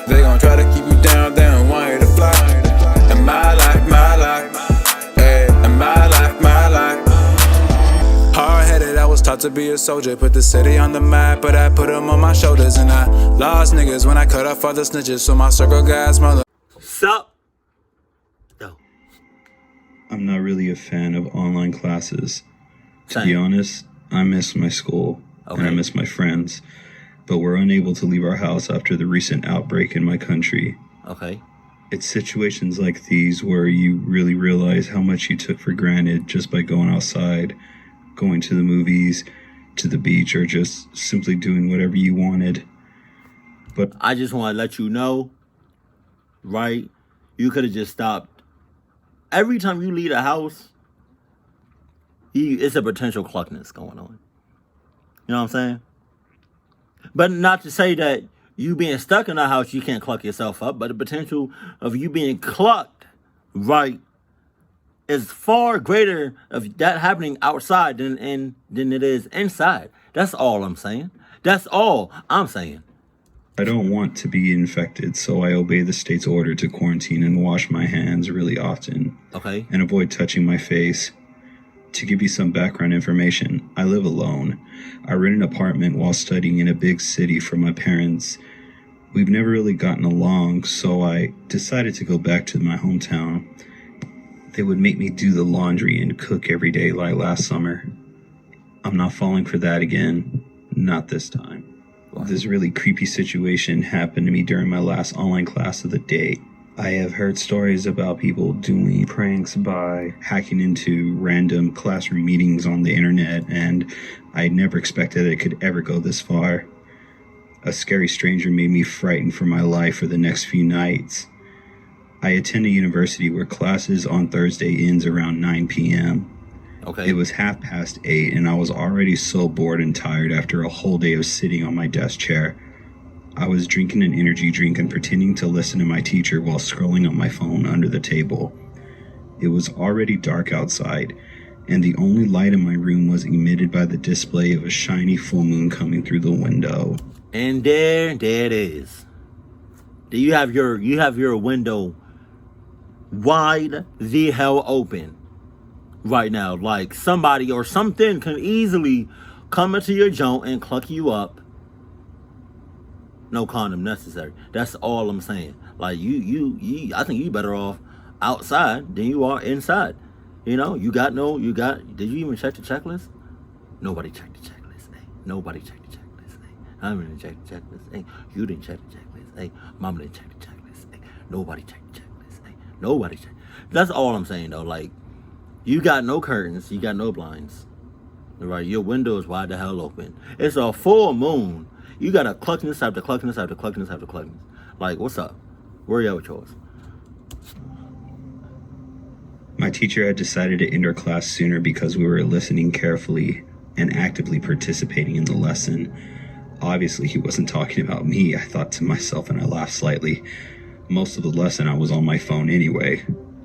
They gon' try to keep you down, they don't want you to fly. And my life, ayy, and my life. Hard-headed, I was taught to be a soldier. Put the city on the map, but I put them on my shoulders. And I lost niggas when I cut off all the snitches. So my circle got smaller. Sup? Yo. I'm not really a fan of online classes. Same. To be honest, I miss my school and I miss my friends. But we're unable to leave our house after the recent outbreak in my country. Okay. It's situations like these where you really realize how much you took for granted just by going outside, going to the movies, to the beach, or just simply doing whatever you wanted. But I just want to let you know, right? You could have just stopped. Every time you leave the house, it's a potential cluckness going on. You know what I'm saying? But not to say that you being stuck in the house, you can't cluck yourself up, but the potential of you being clucked, right, is far greater of that happening outside than it is inside. That's all I'm saying. That's all I'm saying. I don't want to be infected, so I obey the state's order to quarantine and wash my hands really often. Okay. And avoid touching my face. To give you some background information, I live alone. I rent an apartment while studying in a big city for my parents. We've never really gotten along, so I decided to go back to my hometown. They would make me do the laundry and cook every day like last summer. I'm not falling for that again. Not this time. This really creepy situation happened to me during my last online class of the day. I have heard stories about people doing pranks by hacking into random classroom meetings on the internet, and I never expected it could ever go this far. A scary stranger made me frightened for my life for the next few nights. I attend a university where classes on Thursday ends around 9 p.m. Okay. It was 8:30, and I was already so bored and tired after a whole day of sitting on my desk chair. I was drinking an energy drink and pretending to listen to my teacher while scrolling on my phone under the table. It was already dark outside, and the only light in my room was emitted by the display of a shiny full moon coming through the window. And there it is. Do you have your window wide the hell open right now? Like somebody or something can easily come into your joint and cluck you up. No condom necessary. That's all I'm saying. Like you I think you better off outside than you are inside. You know, did you even check the checklist? Nobody checked the checklist. Hey, nobody checked the checklist. Hey, I didn't check the checklist. Hey, you didn't check the checklist. Hey, mama didn't check the checklist. Hey, nobody checked the checklist. Hey, nobody checked. That's all I'm saying though. Like, you got no curtains, you got no blinds. Right? Your window is wide the hell open. It's a full moon. You got a cluckness after cluckness after cluckness after cluckness. Like, what's up? Where you at with yours? My teacher had decided to end our class sooner because we were listening carefully and actively participating in the lesson. Obviously, he wasn't talking about me, I thought to myself, and I laughed slightly. Most of the lesson, I was on my phone anyway.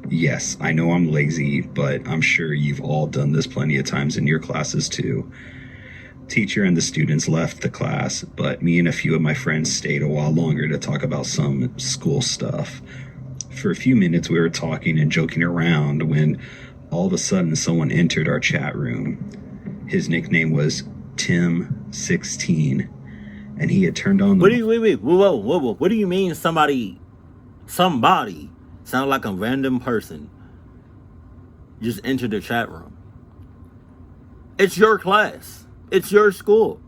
Yes, I know I'm lazy, but I'm sure you've all done this plenty of times in your classes too. Teacher and the students left the class, but me and a few of my friends stayed a while longer to talk about some school stuff. For a few minutes, we were talking and joking around when all of a sudden someone entered our chat room. His nickname was Tim16, and he had turned on the... Whoa. What do you mean somebody sound like a random person just entered the chat room? It's your class. It's your school.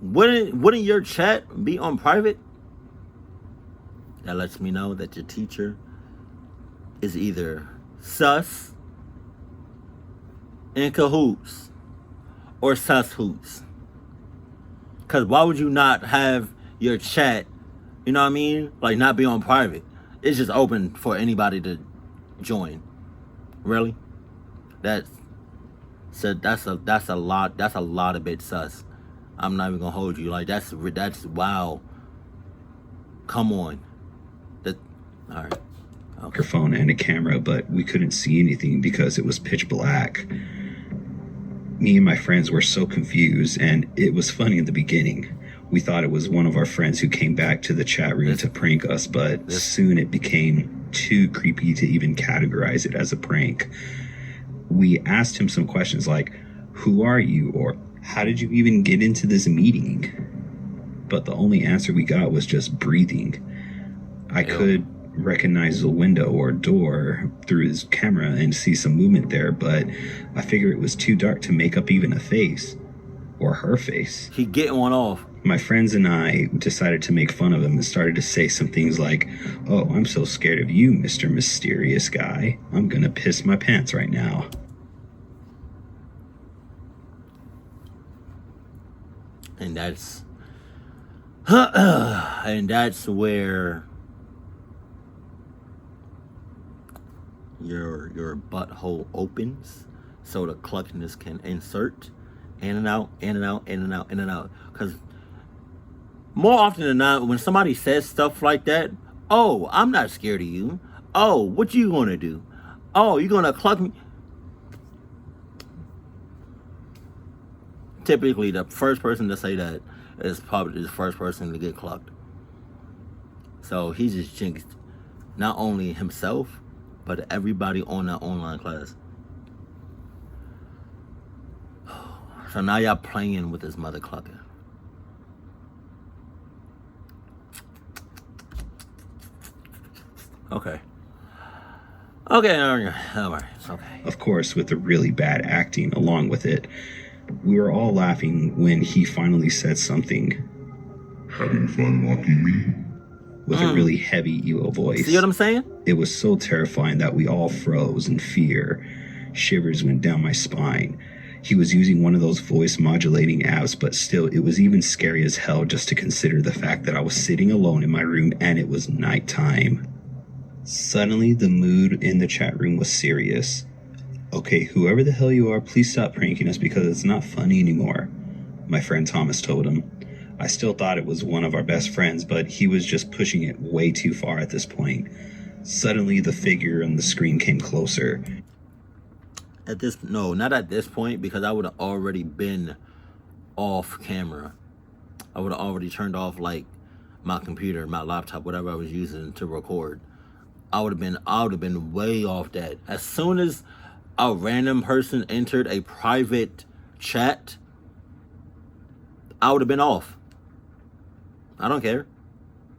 Wouldn't your chat be on private? That lets me know that your teacher is either sus, in cahoots, or sus hoots. Because why would you not have your chat, you know what I mean? Like, not be on private. It's just open for anybody to join. Really? That's a lot of bit sus. I'm not even gonna hold you. Like, that's wow. Come on. All right. Okay. Microphone and a camera, but we couldn't see anything because it was pitch black. Me and my friends were so confused, and it was funny in the beginning. We thought it was one of our friends who came back to the chat room to prank us, but soon it became too creepy to even categorize it as a prank. We asked him some questions like, "Who are you?" or "How did you even get into this meeting?" But the only answer we got was just breathing. I could recognize the window or door through his camera and see some movement there, but I figured it was too dark to make up even a face. Or her face. He getting one off. My friends and I decided to make fun of him and started to say some things like, "Oh, I'm so scared of you, Mr. Mysterious Guy. I'm gonna piss my pants right now." And that's where your butthole opens so the clutchness can insert in and out, in and out, in and out, in and out. Because more often than not, when somebody says stuff like that, "Oh, I'm not scared of you. Oh, what you gonna do? Oh, you gonna cluck me?" Typically, the first person to say that is probably the first person to get clucked. So he just jinxed not only himself, but everybody on that online class. So now y'all playing with his mother clucking. Okay. Okay, all right, it's okay. Of course, with the really bad acting along with it, we were all laughing when he finally said something. "Having fun mocking me?" With a really heavy, evil voice. See what I'm saying? It was so terrifying that we all froze in fear. Shivers went down my spine. He was using one of those voice modulating apps, but still, it was even scary as hell just to consider the fact that I was sitting alone in my room and it was nighttime. Suddenly, the mood in the chat room was serious. "Okay, whoever the hell you are, please stop pranking us because it's not funny anymore," my friend Thomas told him. I still thought it was one of our best friends, but he was just pushing it way too far at this point. Suddenly, the figure on the screen came closer. Not at this point, because I would have already been off camera. I would have already turned off like my computer, my laptop, whatever I was using to record. I would have been way off that. As soon as a random person entered a private chat, I would have been off. I don't care.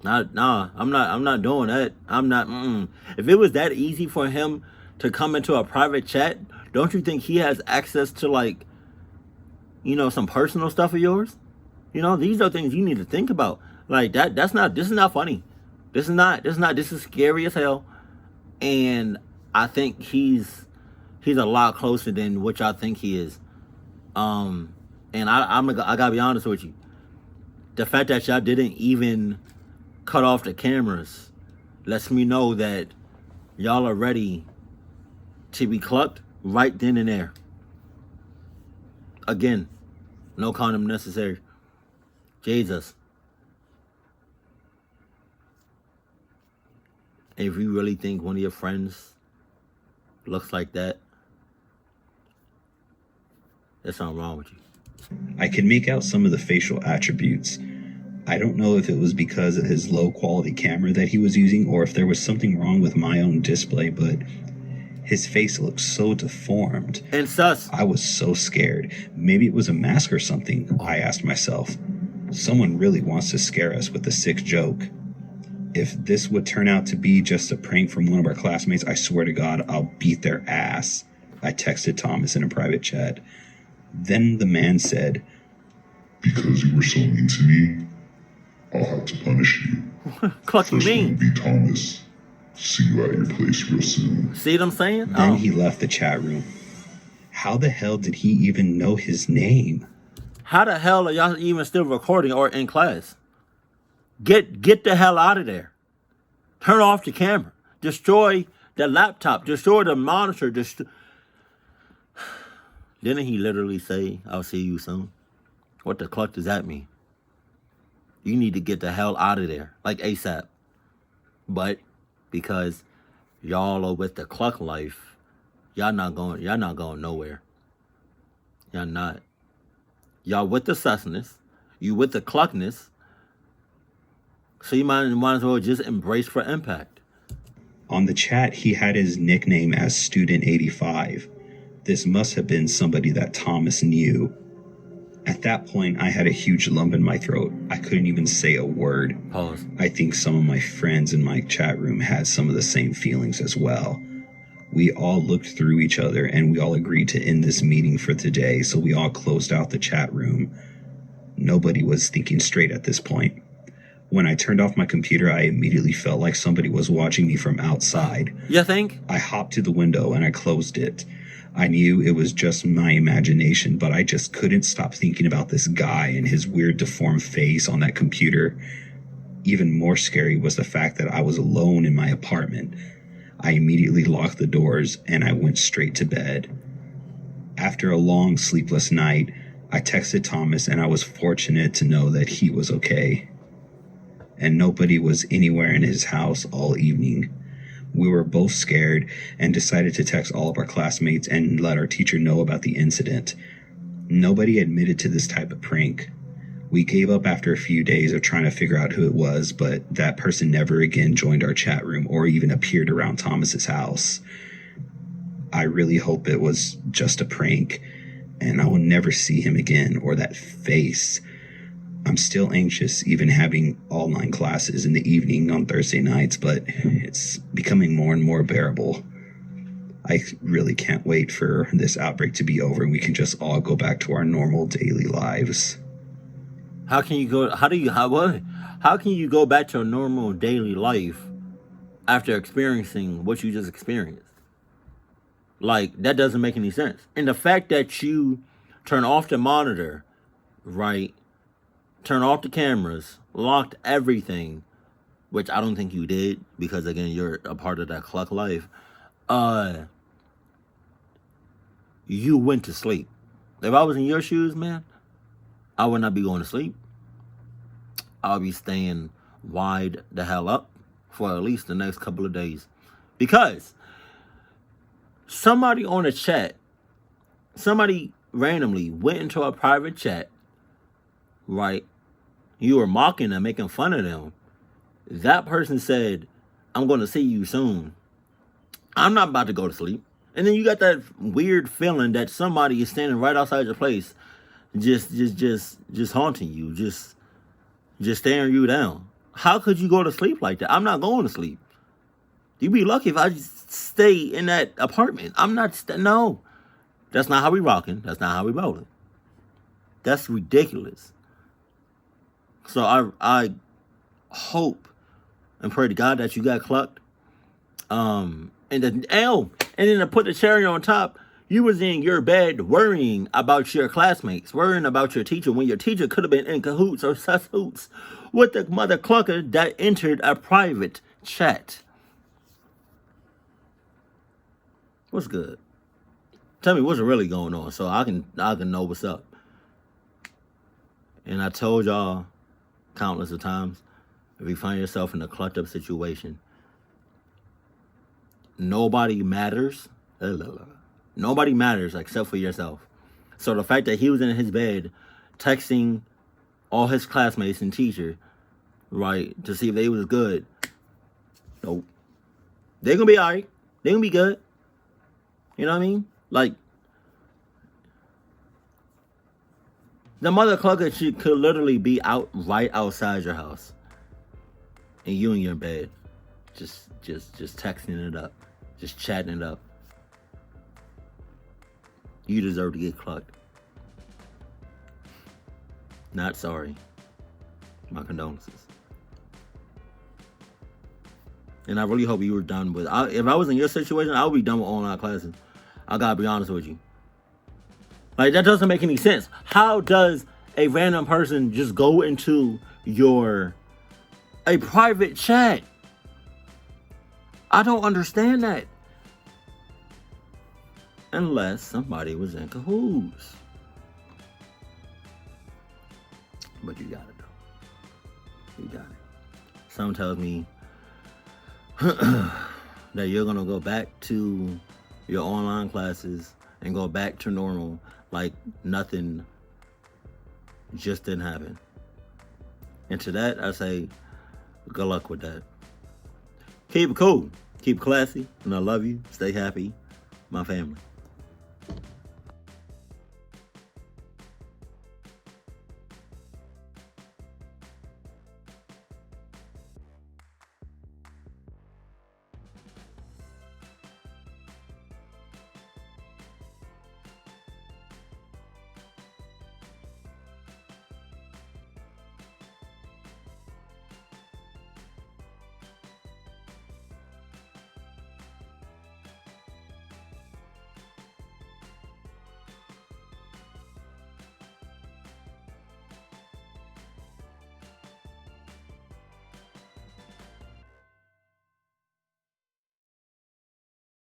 I'm not doing that. If it was that easy for him to come into a private chat, don't you think he has access to, like, some personal stuff of yours? These are things you need to think about. Like this is not funny. This is scary as hell. And I think he's a lot closer than what y'all think he is. And I gotta be honest with you. The fact that y'all didn't even cut off the cameras lets me know that y'all are ready to be clucked right then and there. Again, no condom necessary. Jesus. If you really think one of your friends looks like that, there's something wrong with you. I could make out some of the facial attributes. I don't know if it was because of his low quality camera that he was using or if there was something wrong with my own display, but his face looked so deformed. And sus. I was so scared. Maybe it was a mask or something, I asked myself. Someone really wants to scare us with a sick joke. If this would turn out to be just a prank from one of our classmates, I swear to God, I'll beat their ass. I texted Thomas in a private chat. Then the man said, "Because you were so mean to me, I'll have to punish you. Clucking First me. one will be Thomas. See you at your place real soon." See what I'm saying? Then he left the chat room. How the hell did he even know his name? How the hell are y'all even still recording or in class? Get the hell out of there. Turn off the camera. Destroy the laptop. Destroy the monitor. Didn't he literally say, "I'll see you soon"? What the cluck does that mean? You need to get the hell out of there, like ASAP. But because y'all are with the cluck life, y'all not going nowhere. Y'all not. Y'all with the susness, you with the cluckness, So you might as well just embrace for impact. On the chat, he had his nickname as Student 85. This must have been somebody that Thomas knew. At that point, I had a huge lump in my throat. I couldn't even say a word. Pause. I think some of my friends in my chat room had some of the same feelings as well. We all looked through each other and we all agreed to end this meeting for today, so we all closed out the chat room. Nobody was thinking straight at this point. When I turned off my computer, I immediately felt like somebody was watching me from outside. You think? I hopped to the window and I closed it. I knew it was just my imagination, but I just couldn't stop thinking about this guy and his weird deformed face on that computer. Even more scary was the fact that I was alone in my apartment. I immediately locked the doors and I went straight to bed. After a long sleepless night, I texted Thomas and I was fortunate to know that he was okay. And nobody was anywhere in his house all evening. We were both scared and decided to text all of our classmates and let our teacher know about the incident. Nobody admitted to this type of prank. We gave up after a few days of trying to figure out who it was, but that person never again joined our chat room or even appeared around Thomas's house. I really hope it was just a prank and I will never see him again or that face. I'm still anxious even having online classes in the evening on Thursday nights, but it's becoming more and more bearable. I really can't wait for this outbreak to be over and we can just all go back to our normal daily lives. How can you go how can you go back to a normal daily life after experiencing what you just experienced? Like, that doesn't make any sense. And the fact that you turn off the monitor, right? Turn off the cameras, locked everything, which I don't think you did because, again, you're a part of that cluck life. You went to sleep. If I was in your shoes, man, I would not be going to sleep. I'll be staying wide the hell up for at least the next couple of days. Because somebody on a chat, somebody randomly went into a private chat, right? You were mocking them, making fun of them. That person said, I'm going to see you soon. I'm not about to go to sleep. And then you got that weird feeling that somebody is standing right outside your place, just haunting you, just staring you down. How could you go to sleep like that? I'm not going to sleep. You'd be lucky if I just stay in that apartment. I'm not, no. That's not how we rocking. That's not how we rolling. That's ridiculous. So I hope and pray to God that you got clucked. And then to put the cherry on top, you was in your bed worrying about your classmates, worrying about your teacher when your teacher could have been in cahoots or sus-hoots with the mother clucker that entered a private chat. What's good? Tell me what's really going on so I can know what's up. And I told y'all countless of times, if you find yourself in a clucked up situation, nobody matters. Nobody matters except for yourself. So the fact that he was in his bed texting all his classmates and teacher, right, to see if they was good. Nope. They're gonna be alright. They're gonna be good. You know what I mean? Like, the mother clucker could literally be right outside your house. And you in your bed. Just texting it up. Just chatting it up. You deserve to get clucked. Not sorry. My condolences. And I really hope you were done with. If I was in your situation, I would be done with online classes. I gotta be honest with you. Like, that doesn't make any sense. How does a random person just go into a private chat? I don't understand that. Unless somebody was in cahoots. But you got it, though. You got it. Some tells me that you're gonna go back to your online classes and go back to normal like nothing just didn't happen. And to that, I say, Good luck with that. Keep it cool. Keep it classy. And I love you. Stay happy. My family.